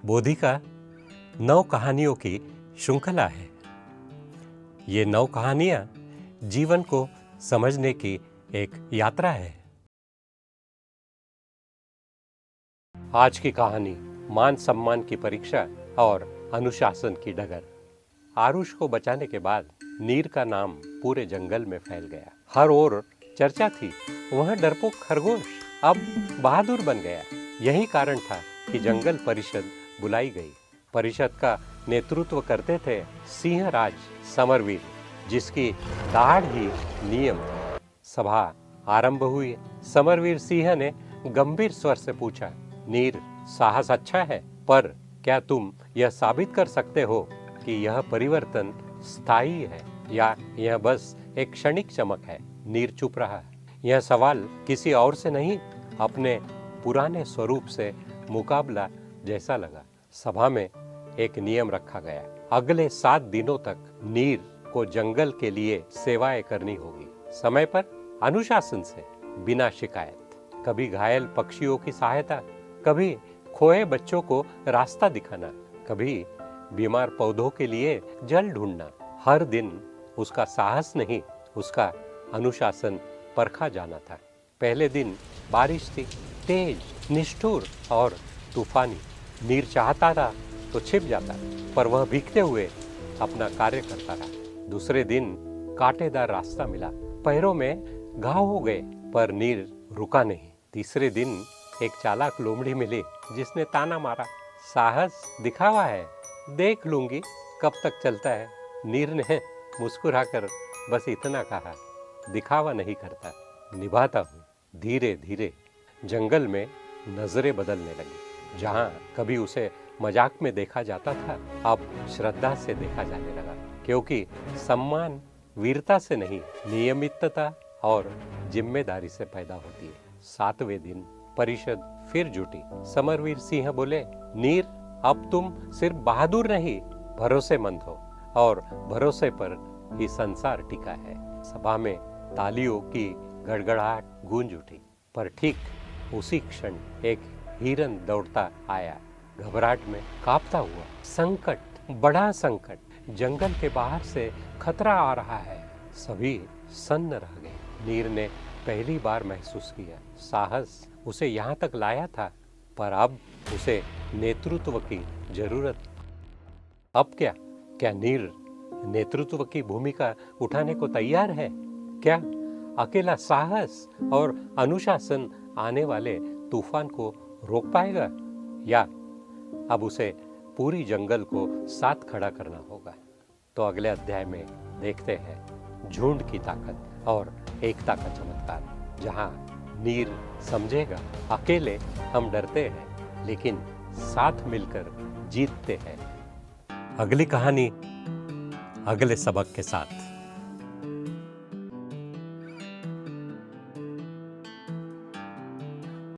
बोधिका 9 कहानियों की श्रृंखला है। ये 9 कहानियां जीवन को समझने की एक यात्रा है। आज की कहानी मान सम्मान की परीक्षा और अनुशासन की डगर। आरुष को बचाने के बाद नीर का नाम पूरे जंगल में फैल गया। हर ओर चर्चा थी। वह डरपोक खरगोश अब बहादुर बन गया। यही कारण था कि जंगल परिषद बुलाई गई। परिषद का नेतृत्व करते थे सिंहराज समरवीर, जिसकी दाढ़ ही नियम थी। सभा आरंभ हुई। समरवीर सिंह ने गंभीर स्वर से पूछा, नीर, साहस अच्छा है, पर क्या तुम यह साबित कर सकते हो कि यह परिवर्तन स्थायी है या यह बस एक क्षणिक चमक है? नीर चुप रहा। यह सवाल किसी और से नहीं, अपने पुराने स्वरूप से मुकाबला जैसा लगा। सभा में एक नियम रखा गया। अगले 7 दिनों तक नीर को जंगल के लिए सेवाएं करनी होगी, समय पर, अनुशासन से, बिना शिकायत। कभी घायल पक्षियों की सहायता, कभी खोए बच्चों को रास्ता दिखाना, कभी बीमार पौधों के लिए जल ढूंढना। हर दिन उसका साहस नहीं, उसका अनुशासन परखा जाना था। पहले दिन बारिश थी, तेज, निष्ठुर और तूफानी। नीर चाहता था तो छिप जाता, पर वह भीगते हुए अपना कार्य करता रहा। दूसरे दिन कांटेदार रास्ता मिला, पैरों में घाव हो गए, पर नीर रुका नहीं। तीसरे दिन एक चालाक लोमड़ी मिली, जिसने ताना मारा, साहस दिखावा है, देख लूंगी कब तक चलता है। नीर ने मुस्कुराकर बस इतना कहा, दिखावा नहीं करता, निभाता हूँ। धीरे धीरे जंगल में नजरें बदलने लगी। जहाँ कभी उसे मजाक में देखा जाता था, अब श्रद्धा से देखा जाने लगा, क्योंकि सम्मान वीरता से नहीं, नियमितता और जिम्मेदारी से पैदा होती है। 7वें दिन परिषद फिर जुटी। समरवीर सिंह बोले, नीर, अब तुम सिर्फ बहादुर नहीं, भरोसेमंद हो, और भरोसे पर ही संसार टिका है। सभा में तालियों की गड़गड़ाहट गूंज उठी, पर ठीक उसी क्षण एक हिरन दौड़ता आया, घबराहट में कांपता हुआ। संकट, बड़ा संकट, जंगल के बाहर से खतरा आ रहा है। सभी सन्न रह गए। नीर ने पहली बार महसूस किया, साहस उसे यहाँ तक लाया था, पर अब उसे नेतृत्व की जरूरत। अब क्या नीर नेतृत्व की भूमिका उठाने को तैयार है? क्या अकेला साहस और अनुशासन आने वाले तूफान को रोक पाएगा, या अब उसे पूरी जंगल को साथ खड़ा करना होगा? तो अगले अध्याय में देखते हैं झुंड की ताकत और एकता का चमत्कार, जहां नीर समझेगा अकेले हम डरते हैं, लेकिन साथ मिलकर जीतते हैं। अगली कहानी अगले सबक के साथ।